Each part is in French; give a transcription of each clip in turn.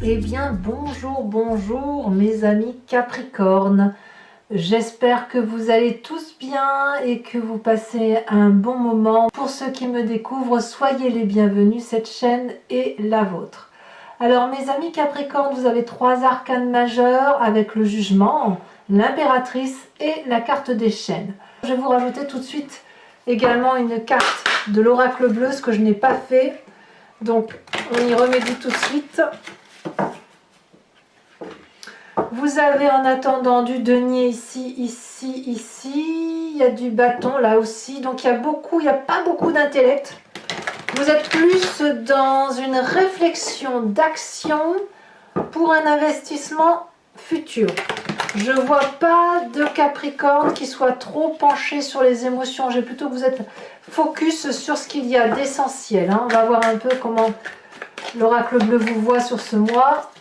Eh bien, bonjour mes amis Capricorne. J'espère que vous allez tous bien et que vous passez un bon moment. Pour ceux qui me découvrent, soyez les bienvenus, cette chaîne est la vôtre. Alors mes amis Capricorne, vous avez trois arcanes majeurs avec le jugement, l'impératrice et la carte des chaînes. Je vais vous rajouter tout de suite également une carte de l'oracle bleu, ce que je n'ai pas fait. Donc on y remédie tout de suite. Vous avez en attendant du denier ici, ici. Il y a du bâton là aussi. Donc il n'y a pas beaucoup d'intellect. Vous êtes plus dans une réflexion d'action pour un investissement futur. Je ne vois pas de Capricorne qui soit trop penché sur les émotions. J'ai plutôt que vous êtes focus sur ce qu'il y a d'essentiel. On va voir un peu comment l'oracle bleu vous voit sur ce mois.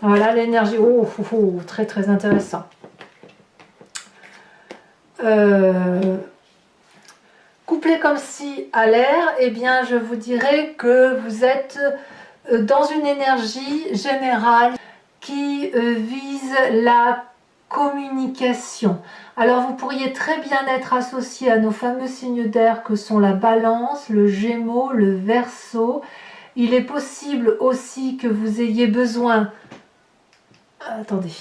Voilà l'énergie, très très intéressant. Couplé comme si à l'air, eh bien je vous dirais que vous êtes dans une énergie générale qui vise la communication. Alors vous pourriez très bien être associé à nos fameux signes d'air que sont la Balance, le Gémeaux, le Verseau. Il est possible aussi que vous ayez besoin... Attendez.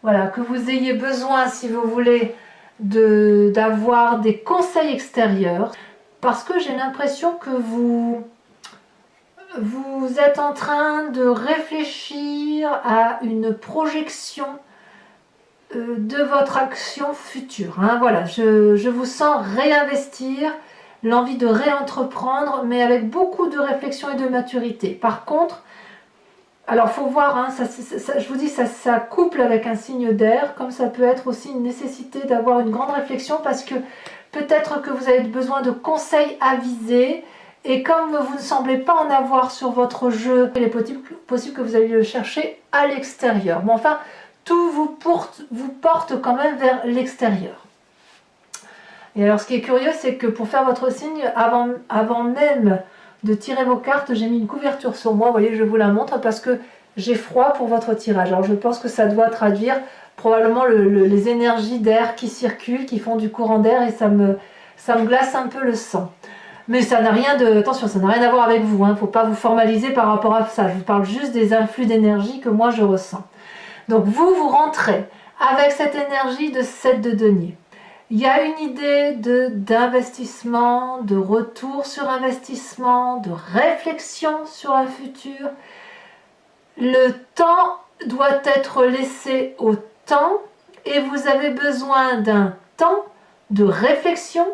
Voilà, que vous ayez besoin, si vous voulez, d'avoir des conseils extérieurs, parce que j'ai l'impression que vous êtes en train de réfléchir à une projection de votre action future. Voilà, je vous sens réinvestir, l'envie de réentreprendre, mais avec beaucoup de réflexion et de maturité. Par contre, alors, faut voir, je vous dis, ça couple avec un signe d'air, comme ça peut être aussi une nécessité d'avoir une grande réflexion, parce que peut-être que vous avez besoin de conseils avisés, et comme vous ne semblez pas en avoir sur votre jeu, il est possible que vous alliez le chercher à l'extérieur. Mais enfin, tout vous porte quand même vers l'extérieur. Et alors, ce qui est curieux, c'est que pour faire votre signe, avant même de tirer vos cartes, j'ai mis une couverture sur moi. Vous voyez, je vous la montre parce que j'ai froid pour votre tirage. Alors, je pense que ça doit traduire probablement les énergies d'air qui circulent, qui font du courant d'air, et ça me glace un peu le sang. Mais ça n'a rien de... Attention, ça n'a rien à voir avec vous. Il ne faut pas vous formaliser par rapport à ça. Je vous parle juste des influx d'énergie que moi, je ressens. Donc, vous rentrez avec cette énergie de 7 de denier. Il y a une idée d'investissement, de retour sur investissement, de réflexion sur un futur. Le temps doit être laissé au temps et vous avez besoin d'un temps de réflexion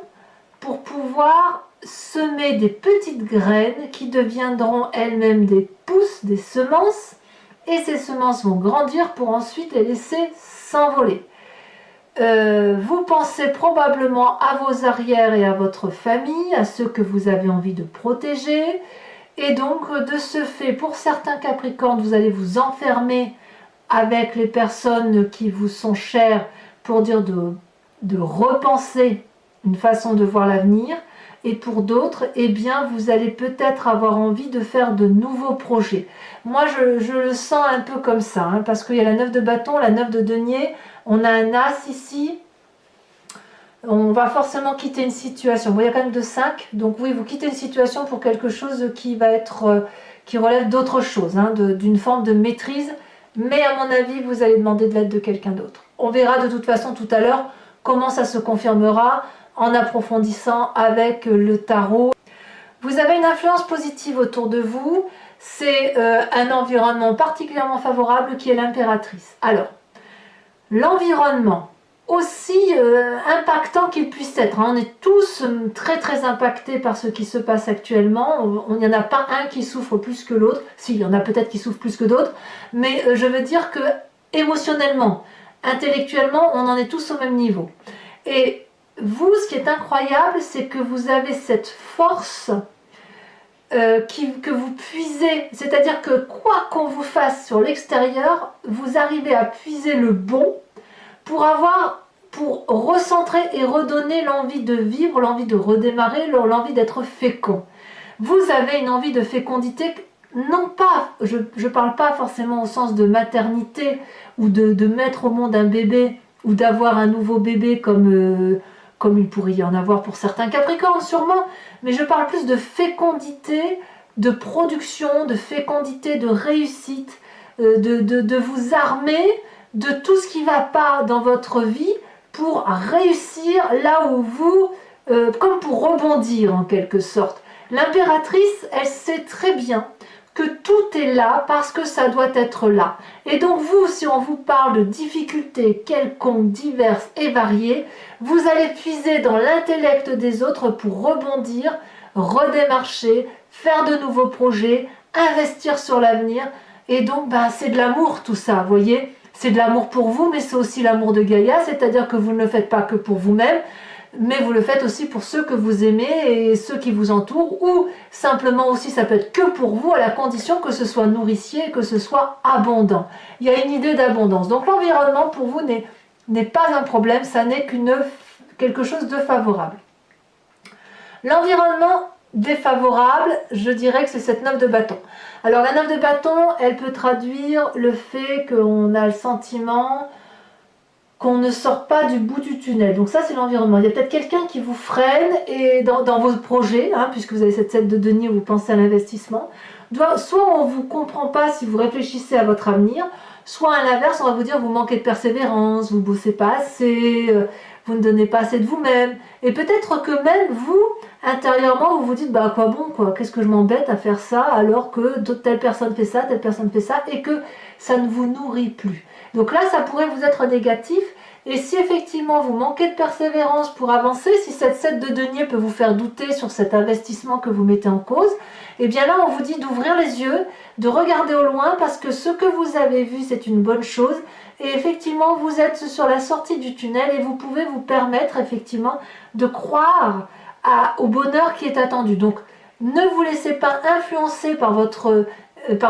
pour pouvoir semer des petites graines qui deviendront elles-mêmes des pousses, des semences, et ces semences vont grandir pour ensuite les laisser s'envoler. Vous pensez probablement à vos arrières et à votre famille, à ceux que vous avez envie de protéger, et donc de ce fait, pour certains Capricornes, vous allez vous enfermer avec les personnes qui vous sont chères pour dire de repenser une façon de voir l'avenir, et pour d'autres, eh bien, vous allez peut-être avoir envie de faire de nouveaux projets. Moi, je le sens un peu comme ça, parce qu'il y a la 9 de bâton, la 9 de denier, on a un as ici, on va forcément quitter une situation. Bon, il y a quand même de 5, donc oui, vous quittez une situation pour quelque chose qui va être, qui relève d'autre chose, d'une forme de maîtrise, mais à mon avis, vous allez demander de l'aide de quelqu'un d'autre. On verra de toute façon tout à l'heure comment ça se confirmera en approfondissant avec le tarot. Vous avez une influence positive autour de vous, c'est un environnement particulièrement favorable qui est l'impératrice. Alors, l'environnement, aussi impactant qu'il puisse être, on est tous très très impactés par ce qui se passe actuellement, il n'y en a pas un qui souffre plus que l'autre, si, il y en a peut-être qui souffrent plus que d'autres, mais je veux dire que émotionnellement, intellectuellement, on en est tous au même niveau. Et vous, ce qui est incroyable, c'est que vous avez cette force que vous puisez, c'est-à-dire que quoi qu'on vous fasse sur l'extérieur, vous arrivez à puiser le bon pour pour recentrer et redonner l'envie de vivre, l'envie de redémarrer, l'envie d'être fécond. Vous avez une envie de fécondité, non pas, je ne parle pas forcément au sens de maternité ou de mettre au monde un bébé ou d'avoir un nouveau bébé comme il pourrait y en avoir pour certains Capricornes sûrement, mais je parle plus de fécondité, de production, de fécondité, de réussite, de vous armer de tout ce qui ne va pas dans votre vie pour réussir là où vous, comme pour rebondir en quelque sorte. L'impératrice, elle sait très bien que tout est là parce que ça doit être là. Et donc vous, si on vous parle de difficultés quelconques, diverses et variées, vous allez puiser dans l'intellect des autres pour rebondir, redémarcher, faire de nouveaux projets, investir sur l'avenir. Et donc, c'est de l'amour tout ça, vous voyez. C'est de l'amour pour vous, mais c'est aussi l'amour de Gaïa, c'est-à-dire que vous ne le faites pas que pour vous-même, mais vous le faites aussi pour ceux que vous aimez et ceux qui vous entourent, ou simplement aussi ça peut être que pour vous, à la condition que ce soit nourricier et que ce soit abondant. Il y a une idée d'abondance. Donc l'environnement pour vous n'est pas un problème, ça n'est quelque chose de favorable. L'environnement défavorable, je dirais que c'est cette 9 de bâton. Alors la 9 de bâton, elle peut traduire le fait qu'on a le sentiment qu'on ne sort pas du bout du tunnel. Donc ça, c'est l'environnement. Il y a peut-être quelqu'un qui vous freine et dans vos projets, puisque vous avez cette 7 de denier où vous pensez à l'investissement. Soit on ne vous comprend pas si vous réfléchissez à votre avenir, soit à l'inverse, on va vous dire vous manquez de persévérance, vous ne bossez pas assez, vous ne donnez pas assez de vous-même. Et peut-être que même vous, intérieurement, vous vous dites à quoi bon, quoi, qu'est-ce que je m'embête à faire ça alors que telle personne fait ça, telle personne fait ça, et que ça ne vous nourrit plus. Donc là, ça pourrait vous être négatif. Et si effectivement vous manquez de persévérance pour avancer, si cette 7 de denier peut vous faire douter sur cet investissement que vous mettez en cause, eh bien là, on vous dit d'ouvrir les yeux, de regarder au loin, parce que ce que vous avez vu, c'est une bonne chose. Et effectivement, vous êtes sur la sortie du tunnel et vous pouvez vous permettre effectivement de croire au bonheur qui est attendu. Donc, ne vous laissez pas influencer par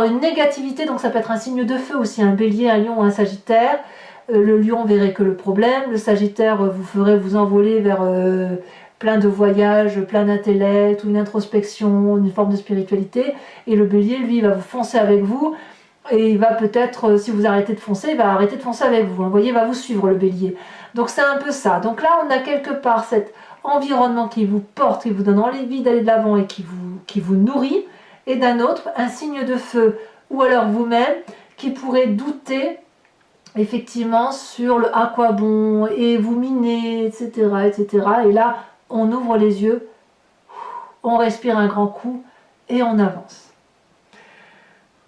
une négativité. Donc, ça peut être un signe de feu aussi, un bélier, un lion ou un sagittaire. Le lion verrait que le problème. Le sagittaire vous ferait vous envoler vers plein de voyages, plein d'intellect, ou une introspection, une forme de spiritualité. Et le bélier, lui, va vous foncer avec vous. Et il va peut-être, si vous arrêtez de foncer, il va arrêter de foncer avec vous. Vous voyez, il va vous suivre, le bélier. Donc c'est un peu ça. Donc là, on a quelque part cet environnement qui vous porte, qui vous donne envie d'aller de l'avant et qui vous nourrit. Et d'un autre, un signe de feu, ou alors vous-même, qui pourrait douter effectivement sur le à quoi bon, et vous miner, etc., etc. Et là, on ouvre les yeux, on respire un grand coup et on avance.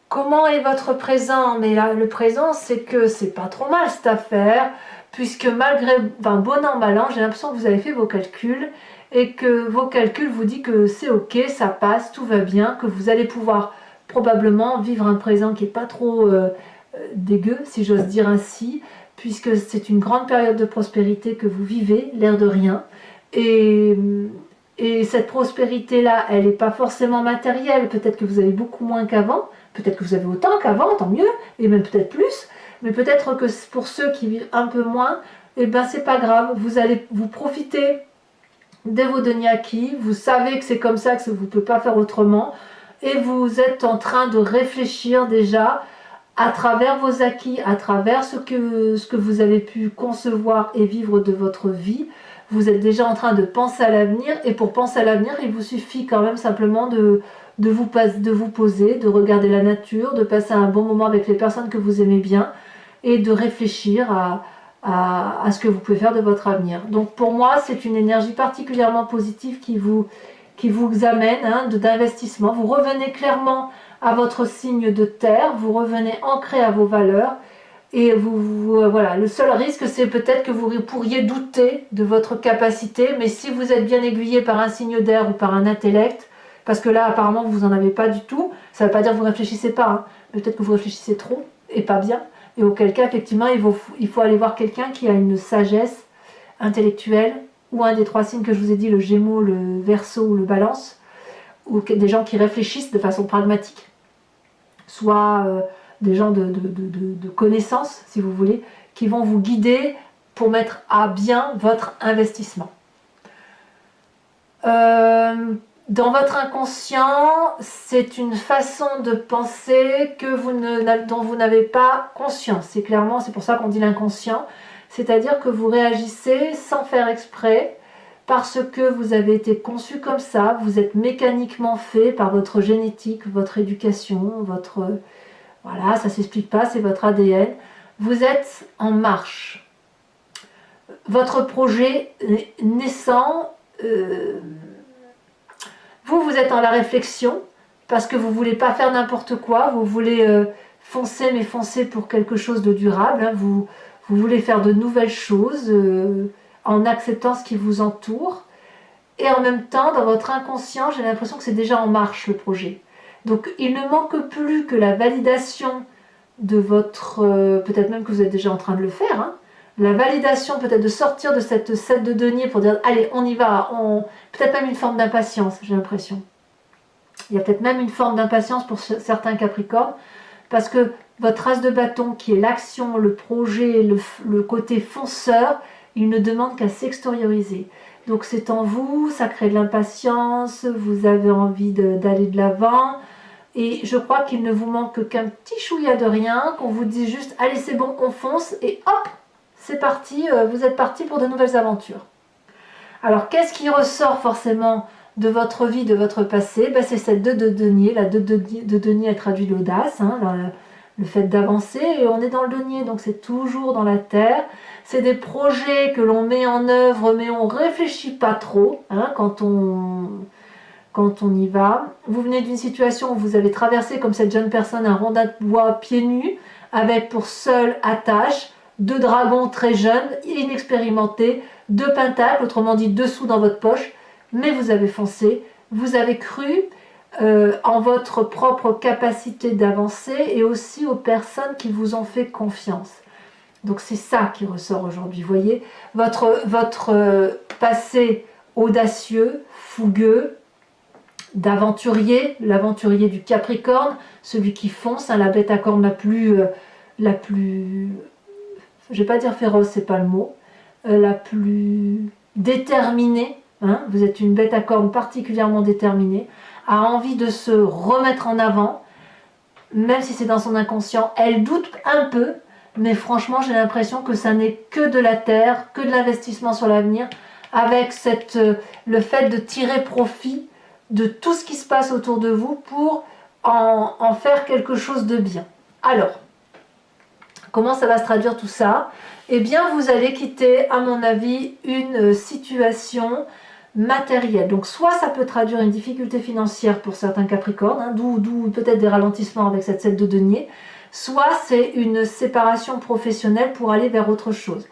Comment est votre présent? Mais là, le présent, c'est que c'est pas trop mal cette affaire, puisque malgré, bon an, mal an, j'ai l'impression que vous avez fait vos calculs, et que vos calculs vous disent que c'est ok, ça passe, tout va bien, que vous allez pouvoir probablement vivre un présent qui n'est pas trop dégueu, si j'ose dire ainsi, puisque c'est une grande période de prospérité que vous vivez, l'air de rien, et cette prospérité-là, elle n'est pas forcément matérielle, peut-être que vous avez beaucoup moins qu'avant, peut-être que vous avez autant qu'avant, tant mieux, et même peut-être plus, mais peut-être que pour ceux qui vivent un peu moins, c'est pas grave, vous allez vous profiter de vos deniers acquis, vous savez que c'est comme ça, que vous ne pouvez pas faire autrement, et vous êtes en train de réfléchir déjà à travers vos acquis, à travers ce que vous avez pu concevoir et vivre de votre vie. Vous êtes déjà en train de penser à l'avenir, et pour penser à l'avenir, il vous suffit quand même simplement de vous poser, de regarder la nature, de passer un bon moment avec les personnes que vous aimez bien, et de réfléchir à ce que vous pouvez faire de votre avenir. Donc pour moi, c'est une énergie particulièrement positive qui vous amène d'investissement. Vous revenez clairement à votre signe de terre, vous revenez ancré à vos valeurs, et voilà, le seul risque, c'est peut-être que vous pourriez douter de votre capacité, mais si vous êtes bien aiguillé par un signe d'air ou par un intellect, parce que là, apparemment, vous n'en avez pas du tout, ça ne veut pas dire que vous ne réfléchissez pas, mais peut-être que vous réfléchissez trop, et pas bien, et auquel cas, effectivement, il faut aller voir quelqu'un qui a une sagesse intellectuelle, ou un des trois signes que je vous ai dit, le Gémeaux, le Verseau ou le Balance, ou des gens qui réfléchissent de façon pragmatique, soit des gens de connaissance, si vous voulez, qui vont vous guider pour mettre à bien votre investissement. Dans votre inconscient, c'est une façon de penser dont vous n'avez pas conscience. C'est pour ça qu'on dit l'inconscient, c'est-à-dire que vous réagissez sans faire exprès, parce que vous avez été conçu comme ça, vous êtes mécaniquement fait par votre génétique, votre éducation, voilà, ça ne s'explique pas, c'est votre ADN. Vous êtes en marche. Votre projet naissant, vous êtes dans la réflexion, parce que vous ne voulez pas faire n'importe quoi, vous voulez foncer, mais foncer pour quelque chose de durable, hein, vous voulez faire de nouvelles choses, en acceptant ce qui vous entoure, et en même temps, dans votre inconscient, j'ai l'impression que c'est déjà en marche le projet. Donc il ne manque plus que la validation de votre... peut-être même que vous êtes déjà en train de le faire, hein, la validation peut-être de sortir de cette 7 de denier pour dire allez on y va, peut-être même une forme d'impatience, j'ai l'impression. Il y a peut-être même une forme d'impatience pour certains Capricornes, parce que votre as de bâton qui est l'action, le projet, le côté fonceur, il ne demande qu'à s'extérioriser. Donc c'est en vous, ça crée de l'impatience, vous avez envie d'aller de l'avant, et je crois qu'il ne vous manque qu'un petit chouïa de rien, qu'on vous dise juste allez c'est bon, on fonce, et hop, c'est parti, vous êtes parti pour de nouvelles aventures. Alors qu'est-ce qui ressort forcément de votre vie, de votre passé? C'est cette 2 de denier. La 2 de denier, elle traduit l'audace, hein, le fait d'avancer, et on est dans le denier, donc c'est toujours dans la terre. C'est des projets que l'on met en œuvre, mais on ne réfléchit pas trop, hein, quand on y va. Vous venez d'une situation où vous avez traversé, comme cette jeune personne, un rondin de bois pieds nus, avec pour seule attache 2 dragons très jeunes, inexpérimentés, 2 pentacles, autrement dit 2 sous dans votre poche, mais vous avez foncé, vous avez cru en votre propre capacité d'avancer, et aussi aux personnes qui vous ont fait confiance. Donc c'est ça qui ressort aujourd'hui, vous voyez, votre passé audacieux, fougueux, d'aventurier, l'aventurier du Capricorne, celui qui fonce, hein, la bête à cornes la plus, je vais pas dire féroce, c'est pas le mot, la plus déterminée, hein, vous êtes une bête à cornes particulièrement déterminée, a envie de se remettre en avant, même si c'est dans son inconscient, elle doute un peu, mais franchement j'ai l'impression que ça n'est que de la terre, que de l'investissement sur l'avenir, avec le fait de tirer profit de tout ce qui se passe autour de vous pour en faire quelque chose de bien. Alors, comment ça va se traduire tout ça? Eh bien, vous allez quitter, à mon avis, une situation matérielle. Donc, soit ça peut traduire une difficulté financière pour certains Capricornes, hein, d'où peut-être des ralentissements avec cette 7 de denier, soit c'est une séparation professionnelle pour aller vers autre chose.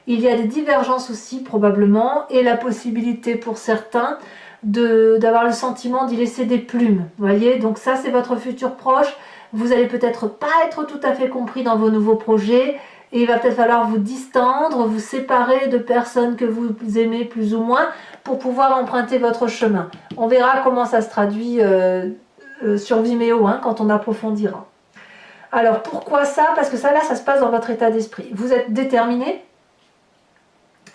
Il y a des divergences aussi, probablement, et la possibilité pour certains d'avoir le sentiment d'y laisser des plumes. Vous voyez, donc ça, c'est votre futur proche. Vous allez peut-être pas être tout à fait compris dans vos nouveaux projets, et il va peut-être falloir vous distendre, vous séparer de personnes que vous aimez plus ou moins pour pouvoir emprunter votre chemin. On verra comment ça se traduit sur Vimeo, hein, quand on approfondira. Alors pourquoi ça? Parce que ça là, ça se passe dans votre état d'esprit. Vous êtes déterminé,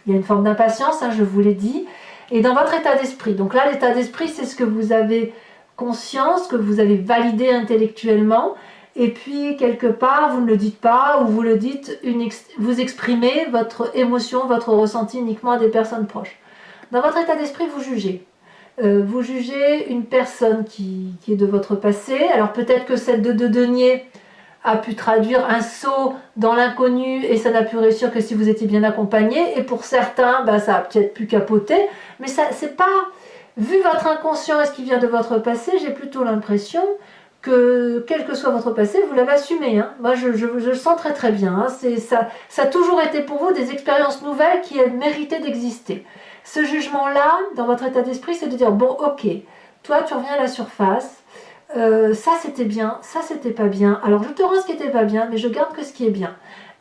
il y a une forme d'impatience, hein, je vous l'ai dit, et dans votre état d'esprit. Donc là, l'état d'esprit, c'est ce que vous avez conscience, que vous avez validé intellectuellement, et puis quelque part vous ne le dites pas, ou vous le dites, vous exprimez votre émotion, votre ressenti uniquement à des personnes proches. Dans votre état d'esprit, vous jugez. Vous jugez une personne qui est de votre passé. Alors peut-être que cette 2 de denier a pu traduire un saut dans l'inconnu, et ça n'a pu réussir que si vous étiez bien accompagné, et pour certains, ça a peut-être pu capoter, mais ça c'est pas... Vu votre inconscient et ce qui vient de votre passé, j'ai plutôt l'impression que, quel que soit votre passé, vous l'avez assumé. Hein. Moi, je le sens très très bien. Hein. Ça a toujours été pour vous des expériences nouvelles qui méritaient d'exister. Ce jugement-là, dans votre état d'esprit, c'est de dire, bon, ok, toi, tu reviens à la surface, ça c'était bien, ça c'était pas bien, alors je te rends ce qui était pas bien, mais je garde que ce qui est bien.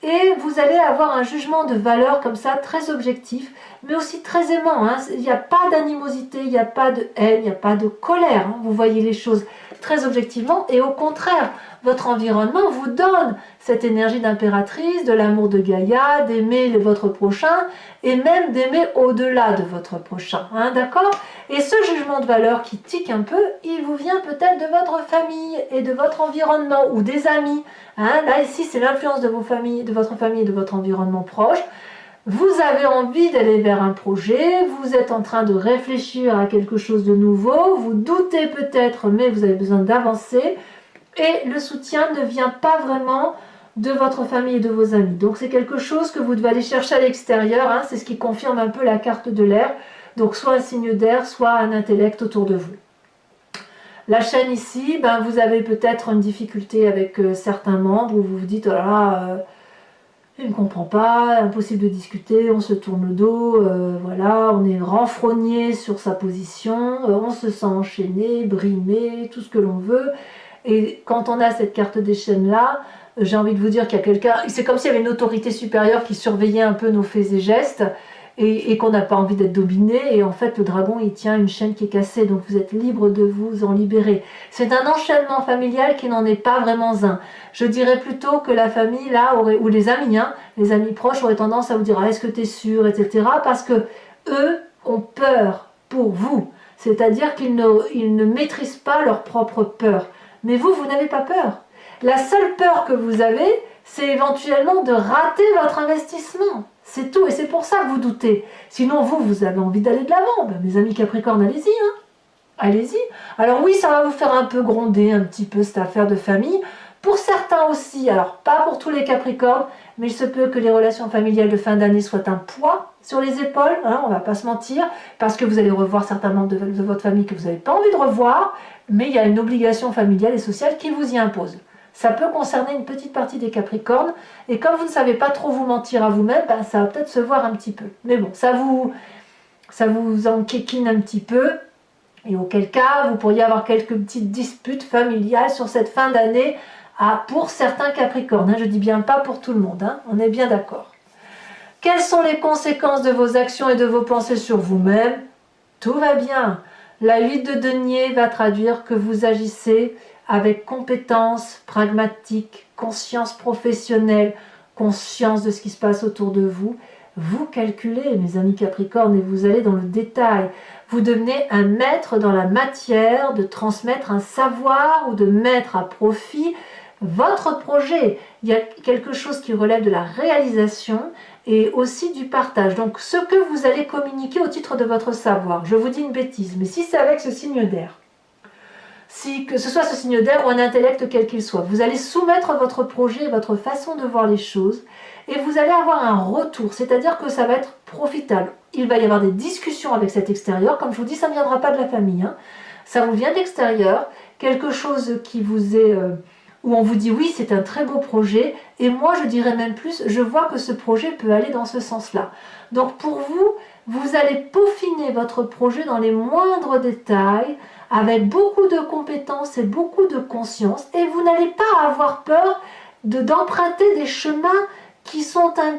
Et vous allez avoir un jugement de valeur comme ça, très objectif, mais aussi très aimant. Hein. Il n'y a pas d'animosité, il n'y a pas de haine, il n'y a pas de colère. Hein. Vous voyez les choses très objectivement, et au contraire, votre environnement vous donne cette énergie d'impératrice, de l'amour de Gaïa, d'aimer votre prochain et même d'aimer au-delà de votre prochain, hein, d'accord? Et ce jugement de valeur qui tique un peu, il vous vient peut-être de votre famille et de votre environnement ou des amis, hein. Là ici c'est l'influence de votre famille et de votre environnement proche. Vous avez envie d'aller vers un projet, vous êtes en train de réfléchir à quelque chose de nouveau, vous doutez peut-être mais vous avez besoin d'avancer et le soutien ne vient pas vraiment de votre famille et de vos amis. Donc c'est quelque chose que vous devez aller chercher à l'extérieur, hein, c'est ce qui confirme un peu la carte de l'air. Donc soit un signe d'air, soit un intellect autour de vous. La chaîne ici, ben, vous avez peut-être une difficulté avec certains membres où vous vous dites, oh là là, il ne me comprend pas, impossible de discuter, on se tourne le dos, voilà, on est renfrogné sur sa position, on se sent enchaîné, brimé, tout ce que l'on veut. Et quand on a cette carte des chaînes là, j'ai envie de vous dire qu'il y a quelqu'un, c'est comme s'il y avait une autorité supérieure qui surveillait un peu nos faits et gestes, et qu'on n'a pas envie d'être dominé, et en fait le dragon il tient une chaîne qui est cassée, donc vous êtes libre de vous en libérer. C'est un enchaînement familial qui n'en est pas vraiment un. Je dirais plutôt que la famille là, ou les amis, hein, les amis proches auraient tendance à vous dire ah, est-ce que tu es sûr, etc. Parce que eux ont peur pour vous, c'est-à-dire qu'ils ne maîtrisent pas leur propre peur. Mais vous, vous n'avez pas peur. La seule peur que vous avez, c'est éventuellement de rater votre investissement. C'est tout, et c'est pour ça que vous doutez. Sinon, vous avez envie d'aller de l'avant. Ben, mes amis Capricorne, allez-y, hein. Allez-y. Alors oui, ça va vous faire un peu gronder un petit peu cette affaire de famille. Pour certains aussi, alors pas pour tous les Capricornes, mais il se peut que les relations familiales de fin d'année soient un poids sur les épaules, hein, on ne va pas se mentir, parce que vous allez revoir certains membres de votre famille que vous n'avez pas envie de revoir, mais il y a une obligation familiale et sociale qui vous y impose. Ça peut concerner une petite partie des Capricornes, et comme vous ne savez pas trop vous mentir à vous-même, ben, ça va peut-être se voir un petit peu. Mais bon, ça vous enquiquine un petit peu, et auquel cas, vous pourriez avoir quelques petites disputes familiales sur cette fin d'année pour certains Capricornes. Hein, je dis bien pas pour tout le monde, hein, on est bien d'accord. Quelles sont les conséquences de vos actions et de vos pensées sur vous-même? Tout va bien. La 8 de denier va traduire que vous agissez avec compétence, pragmatique, conscience professionnelle, conscience de ce qui se passe autour de vous. Vous calculez, mes amis Capricornes, et vous allez dans le détail. Vous devenez un maître dans la matière de transmettre un savoir ou de mettre à profit votre projet. Il y a quelque chose qui relève de la réalisation et aussi du partage. Donc ce que vous allez communiquer au titre de votre savoir. Je vous dis une bêtise, mais si c'est avec ce signe d'air, que ce soit ce signe d'air ou un intellect quel qu'il soit, vous allez soumettre votre projet, votre façon de voir les choses, et vous allez avoir un retour, c'est-à-dire que ça va être profitable. Il va y avoir des discussions avec cet extérieur, comme je vous dis, ça ne viendra pas de la famille, hein. Ça vous vient de l'extérieur, quelque chose qui vous est... où on vous dit oui, c'est un très beau projet, et moi je dirais même plus, je vois que ce projet peut aller dans ce sens-là. Donc pour vous, vous allez peaufiner votre projet dans les moindres détails, avec beaucoup de compétences et beaucoup de conscience, et vous n'allez pas avoir peur d'emprunter des chemins qui sont un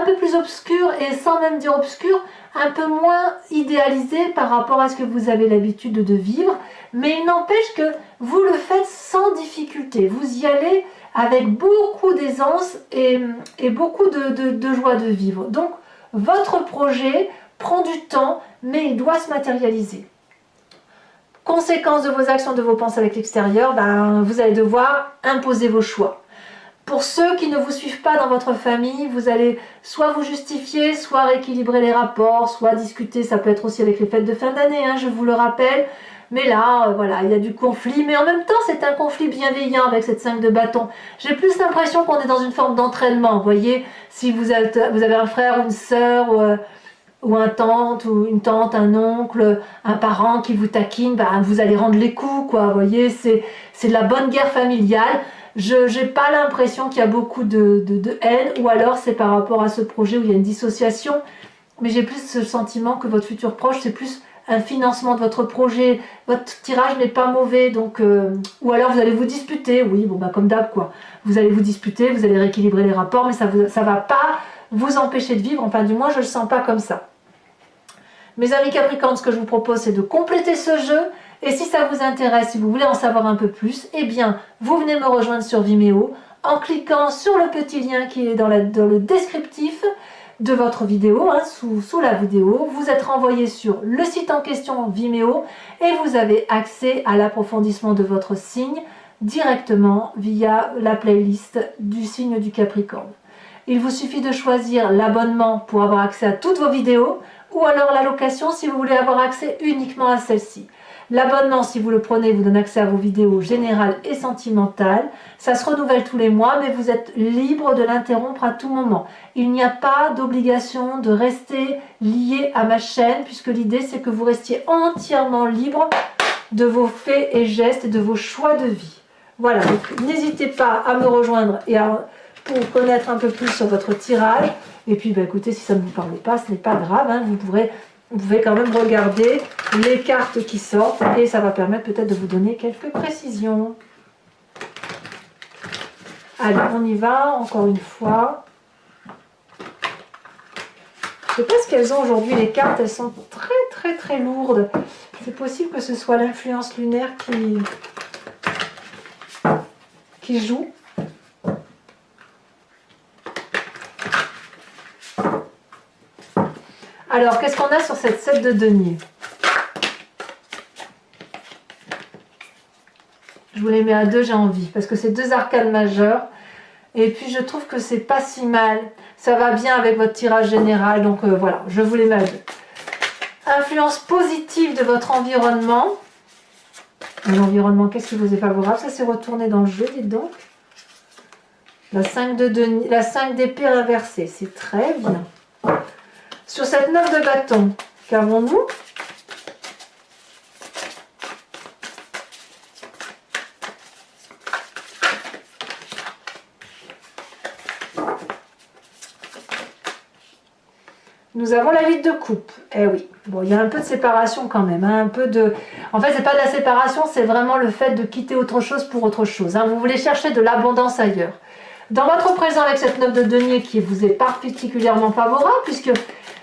peu plus obscurs, et sans même dire obscurs, un peu moins idéalisés par rapport à ce que vous avez l'habitude de vivre, mais il n'empêche que vous le faites sans difficulté, vous y allez avec beaucoup d'aisance et beaucoup de joie de vivre. Donc votre projet prend du temps, mais il doit se matérialiser. Conséquence de vos actions, de vos pensées avec l'extérieur, ben, vous allez devoir imposer vos choix. Pour ceux qui ne vous suivent pas dans votre famille, vous allez soit vous justifier, soit rééquilibrer les rapports, soit discuter, ça peut être aussi avec les fêtes de fin d'année, hein, je vous le rappelle. Mais là, voilà, il y a du conflit, mais en même temps, c'est un conflit bienveillant avec cette 5 de bâton. J'ai plus l'impression qu'on est dans une forme d'entraînement, vous voyez, si vous avez un frère ou une sœur, ou une tante, un oncle, un parent qui vous taquine, ben, vous allez rendre les coups, quoi, vous voyez, c'est de la bonne guerre familiale. Je n'ai pas l'impression qu'il y a beaucoup de haine, ou alors c'est par rapport à ce projet où il y a une dissociation, mais j'ai plus ce sentiment que votre futur proche, c'est plus un financement de votre projet, votre tirage n'est pas mauvais, donc ou alors vous allez vous disputer, oui, bon bah comme d'hab quoi, vous allez vous disputer, vous allez rééquilibrer les rapports, mais ça va pas vous empêcher de vivre, enfin du moins je le sens pas comme ça. Mes amis Capricorne, ce que je vous propose c'est de compléter ce jeu, et si ça vous intéresse, si vous voulez en savoir un peu plus, eh bien vous venez me rejoindre sur Vimeo, en cliquant sur le petit lien qui est dans le descriptif de votre vidéo, hein, sous la vidéo. Vous êtes renvoyé sur le site en question Vimeo et vous avez accès à l'approfondissement de votre signe directement via la playlist du signe du Capricorne. Il vous suffit de choisir l'abonnement pour avoir accès à toutes vos vidéos ou alors la location si vous voulez avoir accès uniquement à celle-ci. L'abonnement, si vous le prenez, vous donne accès à vos vidéos générales et sentimentales. Ça se renouvelle tous les mois, mais vous êtes libre de l'interrompre à tout moment. Il n'y a pas d'obligation de rester lié à ma chaîne, puisque l'idée, c'est que vous restiez entièrement libre de vos faits et gestes et de vos choix de vie. Voilà, donc n'hésitez pas à me rejoindre et pour connaître un peu plus sur votre tirage. Et puis, bah, écoutez, si ça ne vous parle pas, ce n'est pas grave, hein, vous pouvez quand même regarder les cartes qui sortent et ça va permettre peut-être de vous donner quelques précisions. Allez, on y va, encore une fois. Je ne sais pas ce qu'elles ont aujourd'hui, les cartes, elles sont très lourdes. C'est possible que ce soit l'influence lunaire qui joue. Alors, qu'est-ce qu'on a sur cette 7 de denier? Je vous les mets à 2, j'ai envie, parce que c'est 2 arcanes majeures. Et puis, je trouve que c'est pas si mal. Ça va bien avec votre tirage général, donc voilà, je vous les mets à 2. Influence positive de votre environnement. L'environnement, qu'est-ce qui vous est favorable? Ça s'est retourné dans le jeu, dites donc. La 5 de denier, la 5 d'épée inversée, c'est très bien. Sur cette 9 de bâton, qu'avons-nous? Nous avons la 8 de coupe. Eh oui, bon, il y a un peu de séparation quand même. Hein, un peu de... En fait, c'est pas de la séparation, c'est vraiment le fait de quitter autre chose pour autre chose. Hein. Vous voulez chercher de l'abondance ailleurs. Dans votre présent avec cette 9 de denier qui vous est particulièrement favorable, puisque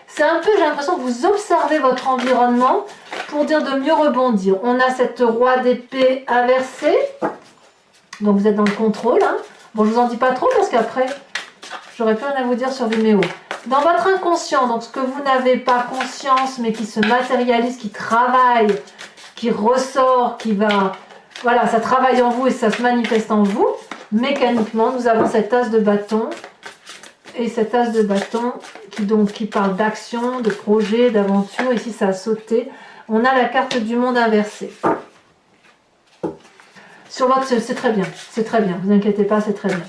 c'est un peu, j'ai l'impression que vous observez votre environnement pour dire de mieux rebondir. On a cette roi d'épée inversée. Donc vous êtes dans le contrôle. Hein. Bon, je vous en dis pas trop parce qu'après, j'aurais plus rien à vous dire sur Vimeo. Dans votre inconscient, donc ce que vous n'avez pas conscience, mais qui se matérialise, qui travaille, qui ressort, qui va... Voilà, ça travaille en vous et ça se manifeste en vous. Mécaniquement, nous avons cet as de bâton. Et cet as de bâton qui parle d'action, de projet, d'aventure. Ici, ça a sauté. On a la carte du monde inversée. Sur votre... C'est très bien, vous inquiétez pas, c'est très bien.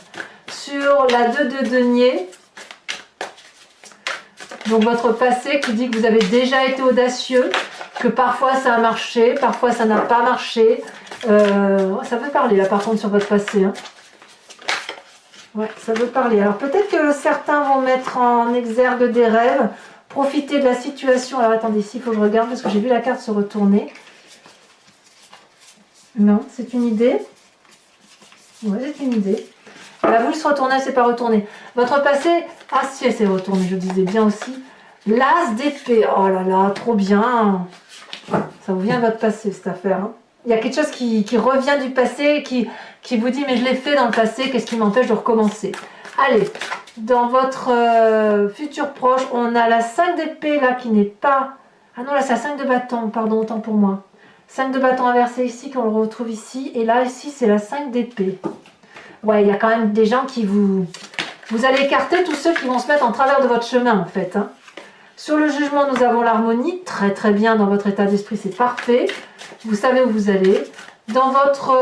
Sur la 2 de denier, donc votre passé qui dit que vous avez déjà été audacieux, que parfois ça a marché, parfois ça n'a pas marché. Ça peut parler là par contre sur votre passé. Hein. Ouais, ça veut parler. Alors peut-être que certains vont mettre en exergue des rêves, profiter de la situation. Alors attendez, ici il faut que je regarde parce que j'ai vu la carte se retourner. Non, c'est une idée. Ouais, c'est une idée. La boule se retourner, c'est pas retourné. Votre passé, ah si, elle s'est retournée, je disais bien aussi. L'as d'épée, oh là là, trop bien. Ça vous vient de votre passé cette affaire. Hein. Il y a quelque chose qui revient du passé, qui vous dit mais je l'ai fait dans le passé, qu'est-ce qui m'empêche de recommencer? Allez, dans votre futur proche, on a la 5 d'épée là qui n'est pas... Ah non, là c'est la 5 de bâton, pardon, autant pour moi. 5 de bâton inversé ici, qu'on le retrouve ici, et là ici c'est la 5 d'épée. Ouais, il y a quand même des gens qui vous... Vous allez écarter tous ceux qui vont se mettre en travers de votre chemin en fait. Hein. Sur le jugement, nous avons l'harmonie, très bien dans votre état d'esprit, c'est parfait. Vous savez où vous allez. Dans votre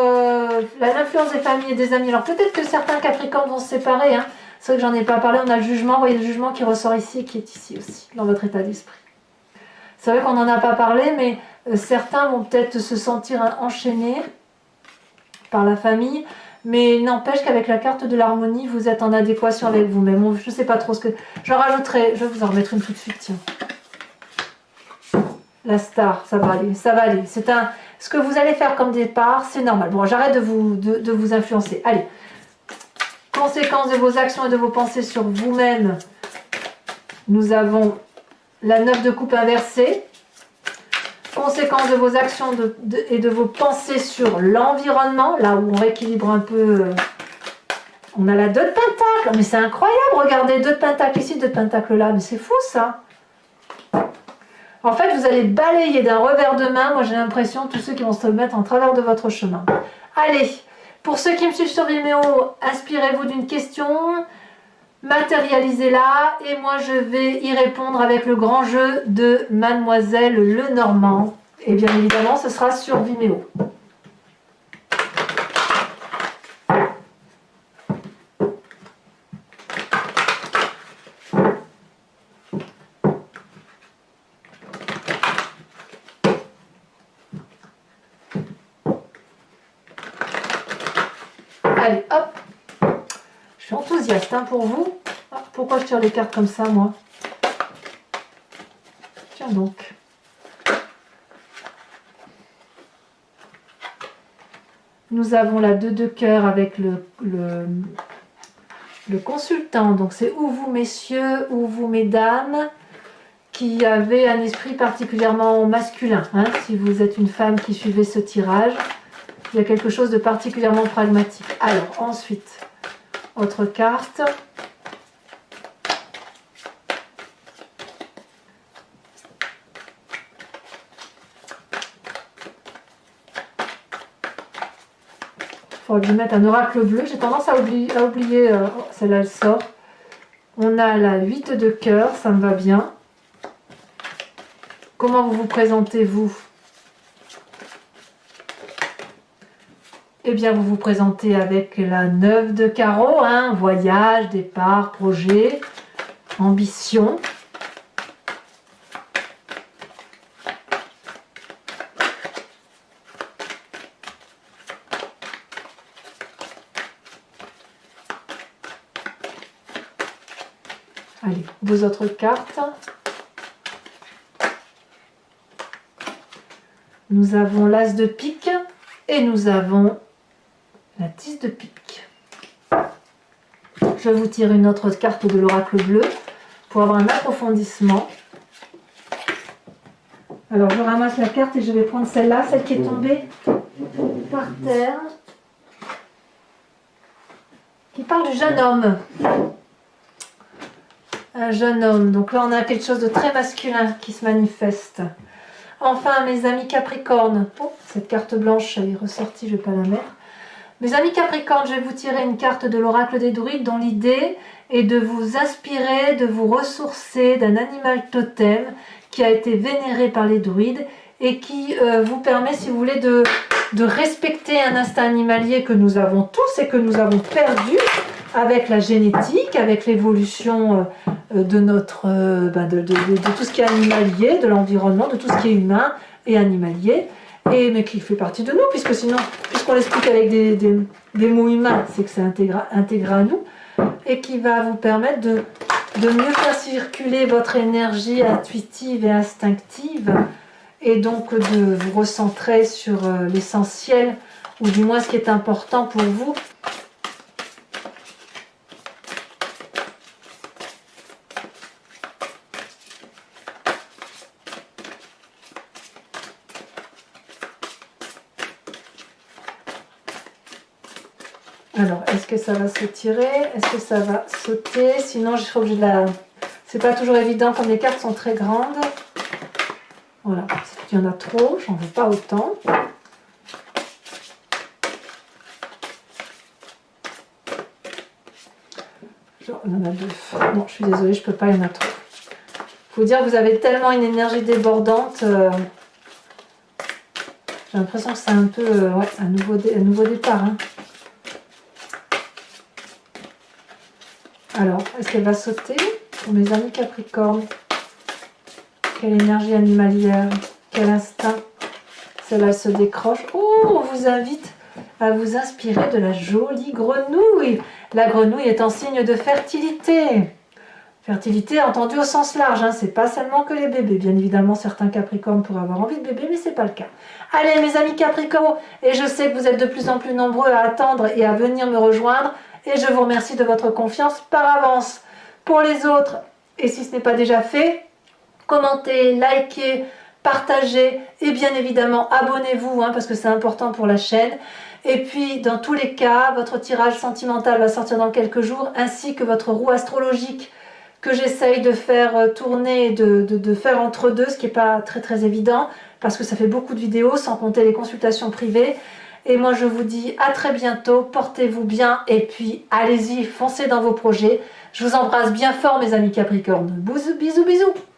l'influence des familles et des amis, alors peut-être que certains Capricornes vont se séparer. Hein. C'est vrai que j'en ai pas parlé, on a le jugement, vous voyez le jugement qui ressort ici et qui est ici aussi, dans votre état d'esprit. C'est vrai qu'on n'en a pas parlé, mais certains vont peut-être se sentir enchaînés par la famille. Mais n'empêche qu'avec la carte de l'harmonie, vous êtes en adéquation avec vous-même. Je ne sais pas trop ce que... Je rajouterai, je vais vous en remettre une tout de suite, tiens. La star, ça va aller, ça va aller. C'est un... Ce que vous allez faire comme départ, c'est normal. Bon, j'arrête de vous influencer. Allez. Conséquences de vos actions et de vos pensées sur vous-même. Nous avons la 9 de coupe inversée. Conséquences de vos actions et de vos pensées sur l'environnement, là où on rééquilibre un peu On a la 2 de pentacle. Mais c'est incroyable, regardez, 2 de pentacle ici, 2 de pentacle là. Mais c'est fou ça. En fait, vous allez balayer d'un revers de main, moi j'ai l'impression, tous ceux qui vont se mettre en travers de votre chemin. Allez, pour ceux qui me suivent sur Vimeo, inspirez-vous d'une question, matérialisez-la, et moi je vais y répondre avec le grand jeu de Mademoiselle Lenormand. Et bien évidemment, ce sera sur Vimeo. Allez, hop. Je suis enthousiaste hein, pour vous. Ah, pourquoi je tire les cartes comme ça, moi? Tiens donc. Nous avons la 2 de cœur avec le consultant. Donc c'est ou vous, messieurs, ou vous, mesdames, qui avez un esprit particulièrement masculin. Hein, si vous êtes une femme qui suivez ce tirage. Il y a quelque chose de particulièrement pragmatique. Alors, ensuite, autre carte. Il faudra que je mette un oracle bleu. J'ai tendance à oublier celle-là, elle sort. On a la 8 de cœur, ça me va bien. Comment vous vous présentez, vous ? Eh bien, vous vous présentez avec la 9 de carreau, hein, voyage, départ, projet, ambition. Allez, vos autres cartes. Nous avons l'as de pique et nous avons la 10 de pique. Je vous tire une autre carte de l'oracle bleu pour avoir un approfondissement. Alors je ramasse la carte et je vais prendre celle-là, celle qui est tombée par terre, qui parle du jeune homme. Un jeune homme, donc là on a quelque chose de très masculin qui se manifeste. Enfin mes amis Capricorne, oh, cette carte blanche elle est ressortie, je ne vais pas la mettre. Mes amis Capricorne, je vais vous tirer une carte de l'oracle des druides dont l'idée est de vous inspirer, de vous ressourcer d'un animal totem qui a été vénéré par les druides et qui vous permet, si vous voulez, de respecter un instinct animalier que nous avons tous et que nous avons perdu avec la génétique, avec l'évolution de notre de tout ce qui est animalier, de l'environnement, de tout ce qui est humain et animalier. Mais qui fait partie de nous, puisque sinon, puisqu'on l'explique avec des mots humains, c'est que c'est intégré à nous, et qui va vous permettre de mieux faire circuler votre énergie intuitive et instinctive, et donc de vous recentrer sur l'essentiel, ou du moins ce qui est important pour vous. Alors, est-ce que ça va se tirer? Est-ce que ça va sauter? Sinon, il faut que je la... C'est pas toujours évident quand les cartes sont très grandes. Voilà, il y en a trop, j'en veux pas autant. Genre, il y en a 2. Non, je suis désolée, je peux pas, il y en a trop. Faut dire que vous avez tellement une énergie débordante. J'ai l'impression que c'est un peu ouais, un nouveau départ. Hein. Alors, est-ce qu'elle va sauter? Pour mes amis Capricorne, quelle énergie animalière, quel instinct. Celle-là se décroche. Oh, on vous invite à vous inspirer de la jolie grenouille. La grenouille est en signe de fertilité. Fertilité entendue au sens large, hein. C'est pas seulement que les bébés. Bien évidemment, certains Capricornes pourraient avoir envie de bébé, mais c'est pas le cas. Allez, mes amis Capricornes, et je sais que vous êtes de plus en plus nombreux à attendre et à venir me rejoindre. Et je vous remercie de votre confiance par avance. Pour les autres, et si ce n'est pas déjà fait, commentez, likez, partagez et bien évidemment abonnez-vous parce que c'est important pour la chaîne. Et puis dans tous les cas, votre tirage sentimental va sortir dans quelques jours, ainsi que votre roue astrologique que j'essaye de faire tourner, de faire entre deux, ce qui n'est pas très évident, parce que ça fait beaucoup de vidéos, sans compter les consultations privées. Et moi je vous dis à très bientôt, portez-vous bien, et puis allez-y, foncez dans vos projets. Je vous embrasse bien fort mes amis Capricorne. Bisous, bisous, bisous.